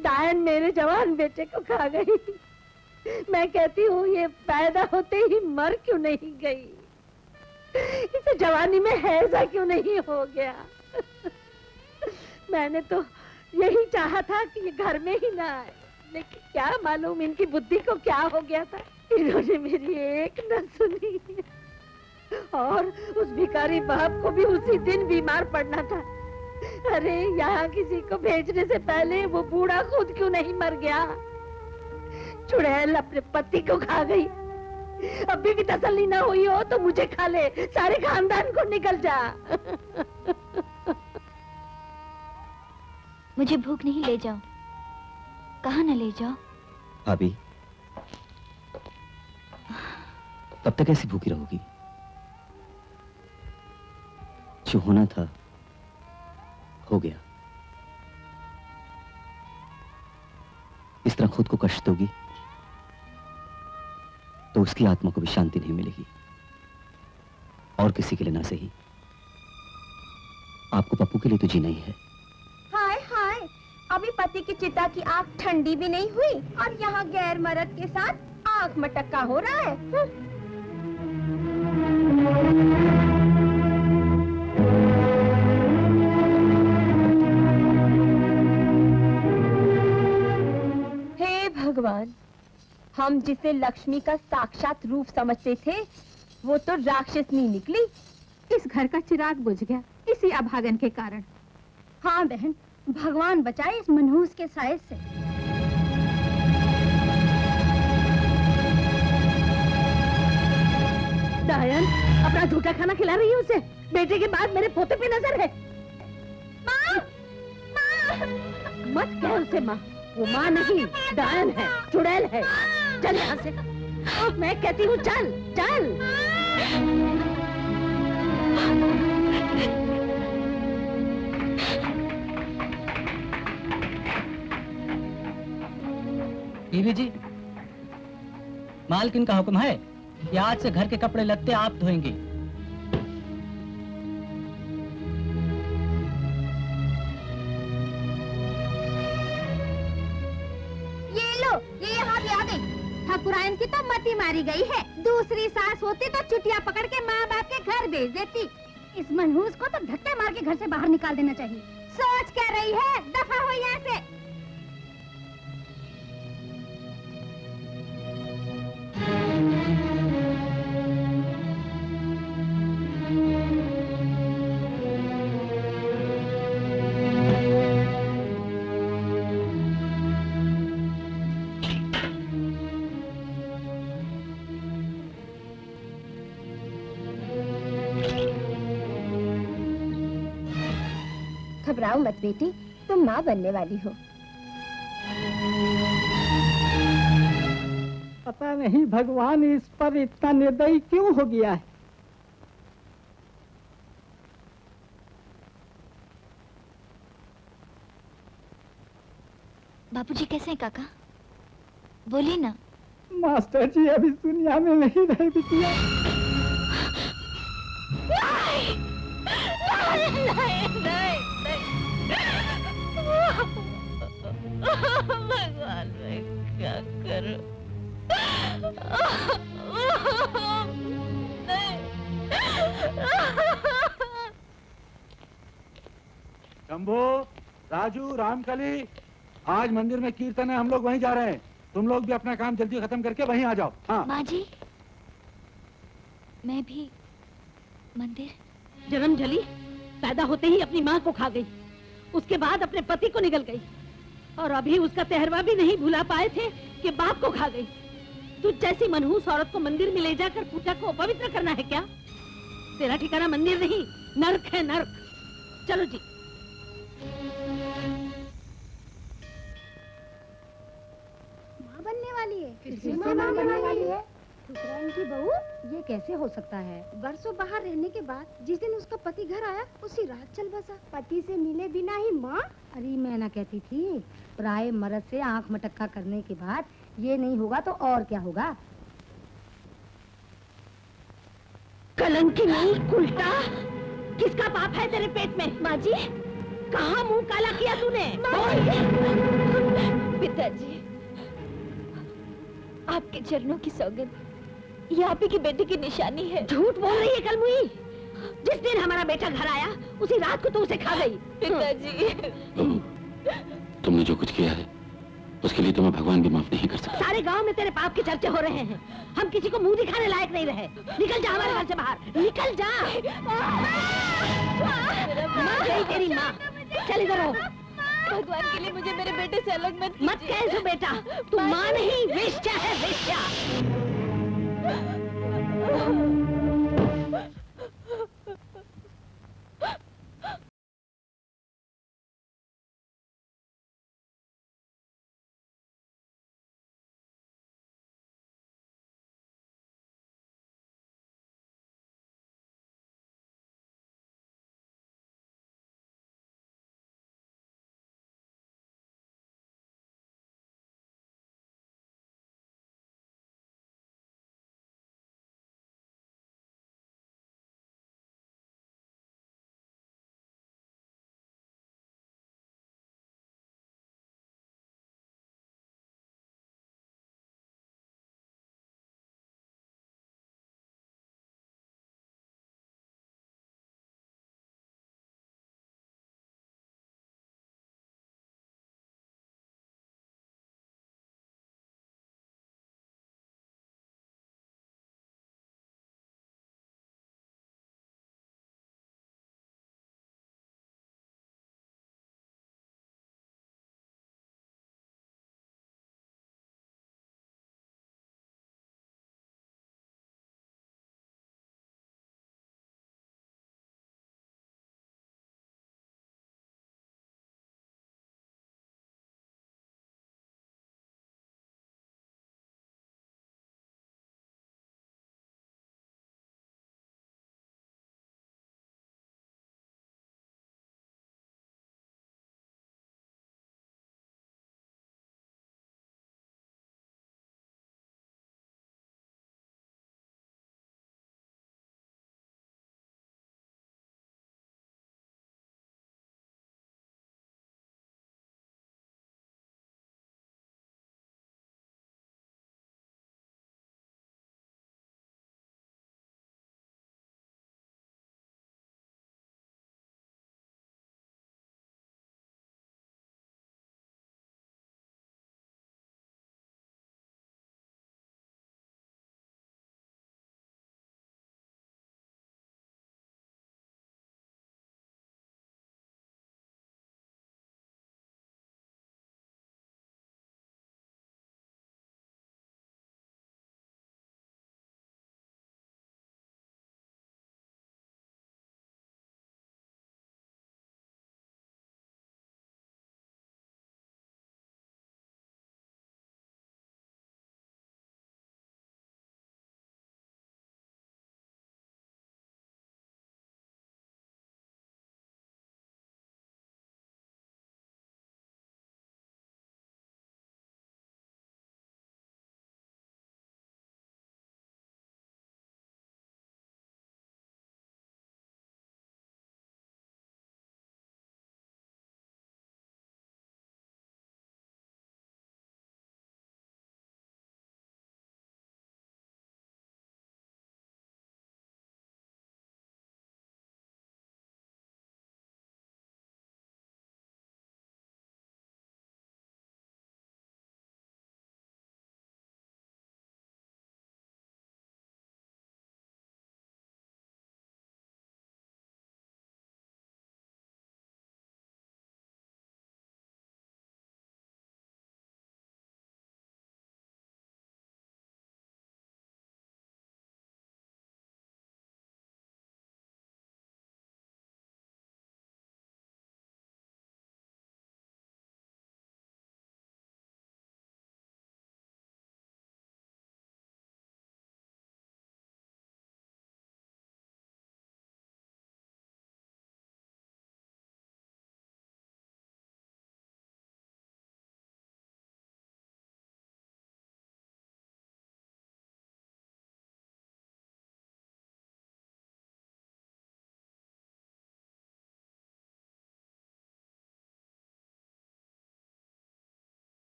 डायन मेरे जवान बेटे को खा गई। मैं कहती हूँ ये पैदा होते ही मर क्यों नहीं गई? इसे जवानी में हैजा क्यों नहीं हो गया? मैंने तो यही चाहा था कि ये घर में ही ना आए, लेकिन क्या मालूम इनकी बुद्धि को क्या हो गया था। इन्होंने मेरी एक न सुनी और उस भिखारी बाप को भी उसी दिन बीमार पड़ना था। अरे यहाँ किसी को भेजने से पहले वो बूढ़ा खुद क्यों नहीं मर गया? चुड़ैल अपने पति को खा गई। अभी भी तसल्ली ना हुई हो तो मुझे खा ले, सारे खानदान को निकल जा। मुझे भूख नहीं, ले जाओ। कहाँ न ले जाओ? अभी तब तक ऐसी भूखी रहोगी? जो होना था हो गया। इस तरह खुद को कष्ट दोगी तो उसकी आत्मा को भी शांति नहीं मिलेगी, और किसी के लिए ना सही, आपको पप्पू के लिए तो जीना ही है। हाय हाय, अभी पति की चिता की आग ठंडी भी नहीं हुई और यहाँ गैर मर्द के साथ आंख मटक्का हो रहा है। हे भगवान, हम जिसे लक्ष्मी का साक्षात रूप समझते थे वो तो राक्षसनी निकली। इस घर का चिराग बुझ गया इसी अभागन के कारण। हाँ बहन, भगवान बचाए इस मनहूस के साए से। डायन अपना झूठा खाना खिला रही है उसे। बेटे के बाद मेरे पोते पे नजर है। माँ, माँ। मत कह उसे माँ, वो माँ नहीं, डायन है, चुड़ैल है। चल यहाँ से। मैं कहती हूँ चल चल। बीवी जी, मालकिन का हुक्म है कि आज से घर के कपड़े लत्ते आप धोएंगी। ये यहाँ भी आ गई। ठाकुरायन की तो मती मारी गई है। दूसरी सास होती तो चुटिया पकड़ के माँ बाप के घर भेज देती। इस मनहूस को तो धक्के मार के घर से बाहर निकाल देना चाहिए। सोच क्या रही है? दफा हो यहाँ से। घबराओ मत बेटी, तुम माँ बनने वाली हो। पता नहीं भगवान इस पर इतना निर्दयी क्यों हो गया है। बापूजी कैसे हैं काका? बोलिए ना। मास्टर जी अभी दुनिया में नहीं रहे बिटिया। भगवान मैं क्या करूं? शंभू, राजू, रामकली, आज मंदिर में कीर्तन है, हम लोग वहीं जा रहे हैं। तुम लोग भी अपना काम जल्दी खत्म करके वहीं आ जाओ। हाँ माँ जी, मैं भी मंदिर। जन्म जली, पैदा होते ही अपनी माँ को खा गई, उसके बाद अपने पति को निगल गई, और अभी उसका तेहरवा भी नहीं भुला पाए थे कि बाप को खा गई। तुझ जैसी मनहूस औरत को मंदिर में ले जाकर पूजा को अपवित्र करना है क्या? तेरा ठिकाना मंदिर नहीं, नर्क है, नर्क। चलो जी। माँ बनने वाली है? किससे माँ बनने वाली है? ठुकराइन की बहू, ये कैसे हो सकता है? बरसों बाहर रहने के बाद जिस दिन उसका पति घर आया उसी रात चल बसा। पति से मिले बिना ही माँ? अरे मैं ना कहती थी, पराये मर्द से आंख मटक्का करने के बाद ये नहीं होगा तो और क्या होगा? कलंकी नहीं, उल्टा। किसका पाप है तेरे पेट में? माँ जी, कहाँ मुंह काला किया तूने? पिताजी, आपके चरणों की सौगंध ये आप ही की बेटे की निशानी है। झूठ बोल रही है कलमुई। जिस दिन हमारा बेटा घर आया उसी रात को तो उसे खा गई। पिताजी, तुमने जो कुछ किया है उसके लिए तुम्हें भगवान भी माफ नहीं कर सकता। सारे गांव में तेरे पाप के चर्चे हो रहे हैं। हम किसी को मुंह दिखाने लायक नहीं रहे। निकल जा हमारे घर से बाहर, निकल जा। मर गई तेरी माँ। चल इधर हो। भगवान के लिए मुझे मेरे बेटे से अलग मत मत कीजिए। कह बेटा, तू माँ नहीं वेश्या है, वेश्या।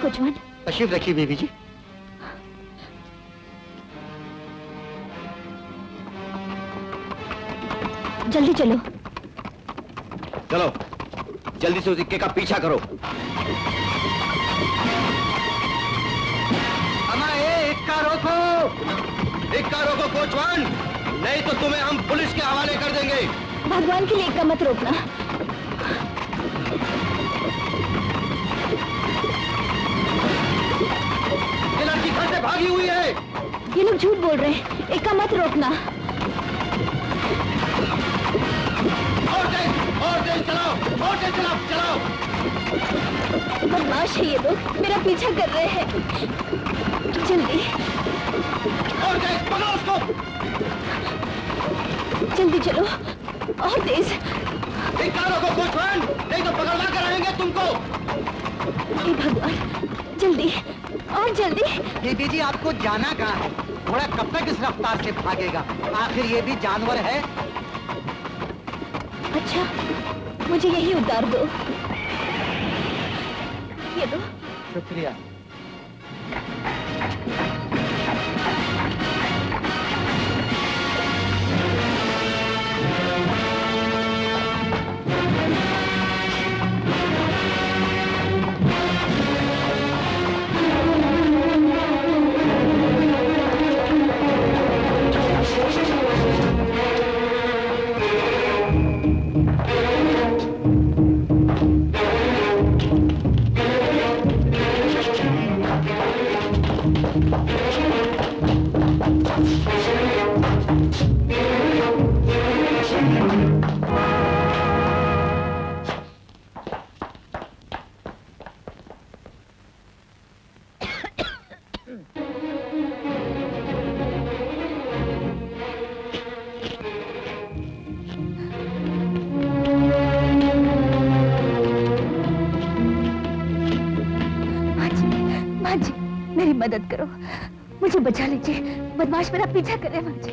कोचवान। तशरीफ रखिए बीबी जी। जल्दी चलो। चलो जल्दी से उस इक्के का पीछा करो। अमा इक्का रोको, इक्का रोको कोचवान, नहीं तो तुम्हें हम पुलिस के हवाले कर देंगे। भगवान के लिए इक्का मत रोकना। ये लड़की घर से भागी हुई है। ये लोग झूठ बोल रहे हैं, इक्का मत रोकना। और तेज चलाओ, और तेज चलाओ, चलाओ। बदमाश है ये लोग, मेरा पीछा कर रहे हैं। जल्दी और तेज पकड़ो उसको। जल्दी चलो, और तेज। इक्का को कोचवान, नहीं तो पकड़वा कर आएंगे तुमको। हे भगवान, जल्दी और जल्दी। दीदी जी आपको जाना कहाँ है? घोड़ा कब तक इस रफ्तार से भागेगा? आखिर ये भी जानवर है। अच्छा, मुझे यही उतार दो। ये दो। शुक्रिया। मेरी मदद करो, मुझे बचा लीजिए, बदमाश मेरा पीछा कर रहे हैं। माँ जी,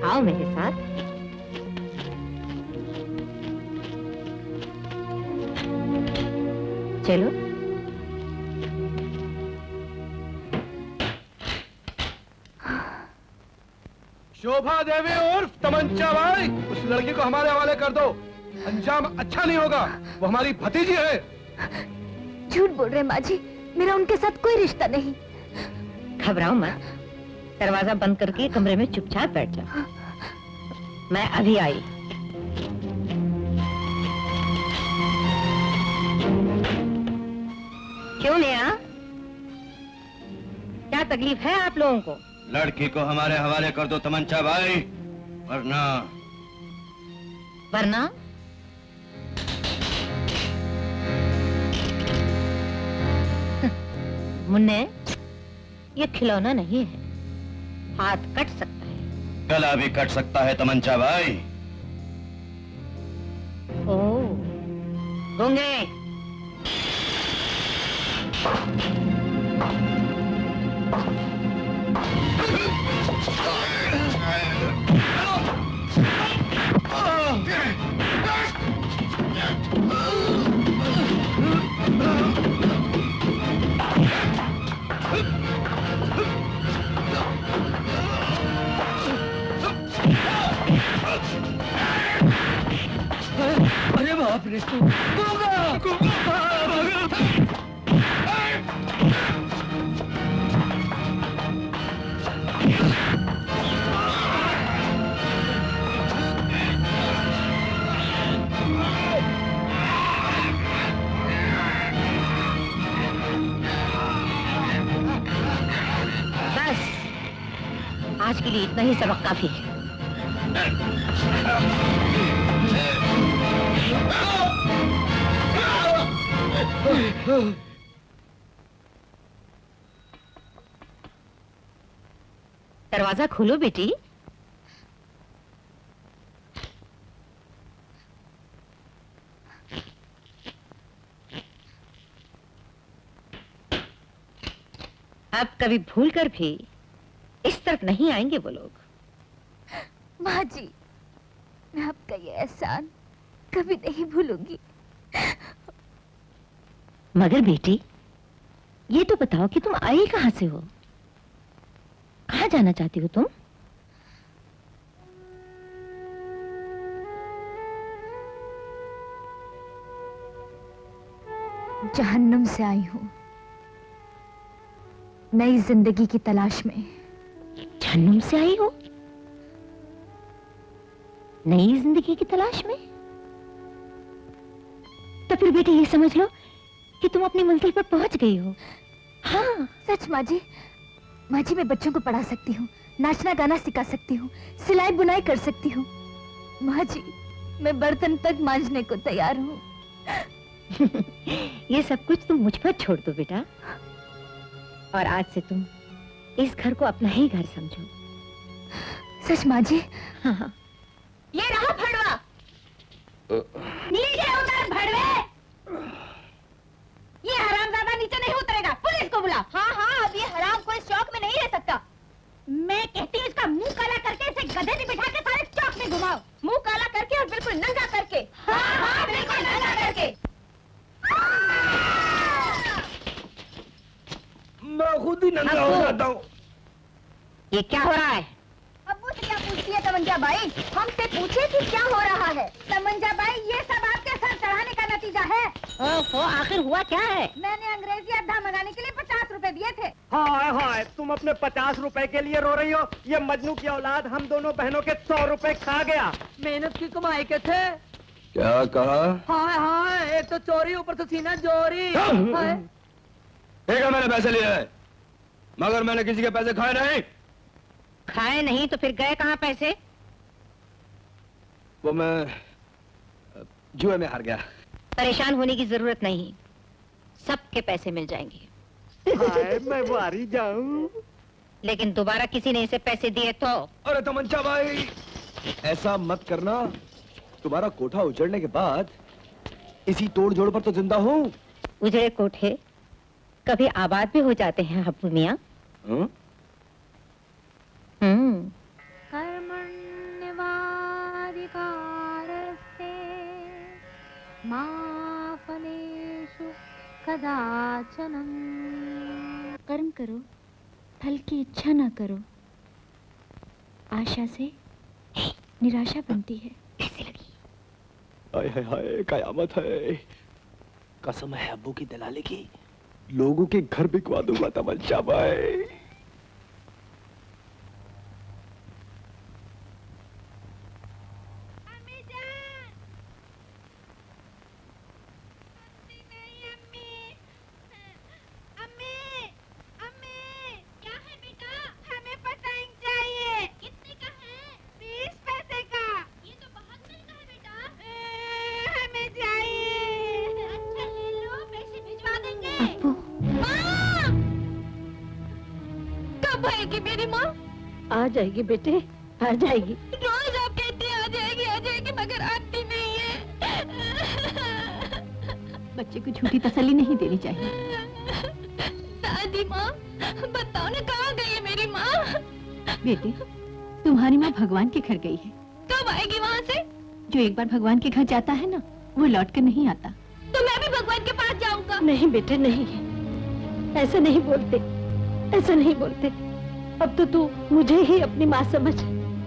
आओ मेरे साथ। चलो। शोभा देवी उर्फ तमंचा भाई, उस लड़की को हमारे हवाले कर दो। अंजाम अच्छा नहीं होगा, वो हमारी भतीजी है। झूठ बोल रहे माँ जी, मेरा उनके साथ कोई रिश्ता नहीं। घबराओ मत, दरवाजा बंद करके कमरे में चुपचाप बैठ जाओ। मैं अभी आई। क्यों नेहा, क्या तकलीफ है आप लोगों को? लड़की को हमारे हवाले कर दो तमंचा भाई, वरना वरना मुन्ने, ये खिलौना नहीं है, हाथ कट सकता है। गला भी कट सकता है तमंचा भाई। ओ, गूंगे। अरे बाप रे, बस आज के लिए इतना ही सबक काफी है। दरवाजा खोलो बेटी। अब कभी भूलकर भी इस तरफ नहीं आएंगे वो लोग। माँ जी, मैं आपका ये एहसान कभी नहीं भूलूंगी। मगर बेटी, ये तो बताओ कि तुम आई कहाँ से हो? कहाँ जाना चाहती हो तुम? जहन्नुम से आई हूँ, नई जिंदगी की तलाश में। जहन्नुम से आई हो? नई जिंदगी की तलाश में? तो फिर बेटी ये समझ लो कि तुम अपनी मंजिल पर पहुंच गई हो। हाँ सच माँ जी। माँ जी, मैं बच्चों को पढ़ा सकती हूँ, नाचना गाना सिखा सकती हूँ, सिलाई बुनाई कर सकती हूँ। माँ जी, मैं बर्तन तक मांजने को तैयार हूँ। ये सब कुछ तुम मुझ पर छोड़ दो बेटा, और आज से तुम इस घर को अपना ही घर समझो। सच माँ जी? हाँ हाँ। ये रहा भड़वा। नीचे उतर भड़वे। ये हरामजादा नीचे नहीं उतरेगा, पुलिस को बुला। हाँ हाँ, अब ये हराम कोई चौक में नहीं रह सकता। मैं कहती हूँ इसका मुंह काला करके इसे गधे में बिठा के सारे चौक में घुमाओ। मुंह काला करके और बिल्कुल नंगा करके। हाँ हाँ, बिल्कुल नंगा करके। मैं खुद ही नंगा हो जाता हूँ। ये क्या हो रहा है? अब्बू से क्या पूछती है तमंजा बाई? हमसे पूछे कि क्या हो रहा है। तमंजा बाई, ये सब आपके सर चढ़ाने का नतीजा है। ओहो, आखिर हुआ क्या है? मैंने अंग्रेजी अड्डा मंगाने के लिए 50 रुपए दिए थे। हाय हाय, तुम अपने 50 रुपए के लिए रो रही हो? ये मजनू की औलाद हम दोनों बहनों के 100 रुपए खा गया। मेहनत की कमाई के थे। क्या कहा? हाय हाय, एक तो चोरी, ऊपर से सीना चोरी। हाय। ठीक है, मैंने पैसे लिए हैं, मगर मैंने किसी के पैसे खाए नहीं। खाए नहीं तो फिर गए कहाँ पैसे? वो मैं जुए में हार गया। परेशान होने की जरूरत नहीं, सबके पैसे मिल जाएंगे। हाय, मैं बारी जाऊं। लेकिन दोबारा किसी ने इसे पैसे दिए तो? अरे तमंचा भाई, ऐसा मत करना। तुम्हारा कोठा उजड़ने के बाद इसी तोड़ जोड़ पर तो जिंदा हूँ। उजड़े कोठे कभी आबाद भी हो जाते हैं अब्बू मियाँ। कर्मण्यवाधिकारस्ते मा फलेषु कदाचन। कर्म करो, फल की इच्छा ना करो। आशा से निराशा बनती है। कैसी लगी? हाय हाय हाय, कयामत है। कसम है अब्बू की दलाली की, लोगों के घर बिकवा दूंगा तमंचा भाई। कब आएगी मेरी माँ? आ जाएगी बेटे, आ जाएगी। रोज आप कहते हैं आ जाएगी, मगर आती नहीं है। बच्चे को झूठी तसल्ली नहीं देनी चाहिए। दादी माँ, बताओ ना कहाँ गई है मेरी माँ? बेटे, तुम्हारी माँ भगवान के घर गई है। कब आएगी वहाँ से? जो एक बार भगवान के घर जाता है ना, वो लौट कर नहीं आता। तो मैं भी भगवान के पास जाऊंगा। नहीं बेटे नहीं, ऐसा नहीं बोलते, ऐसा नहीं बोलते। अब तो तू मुझे ही अपनी माँ समझ।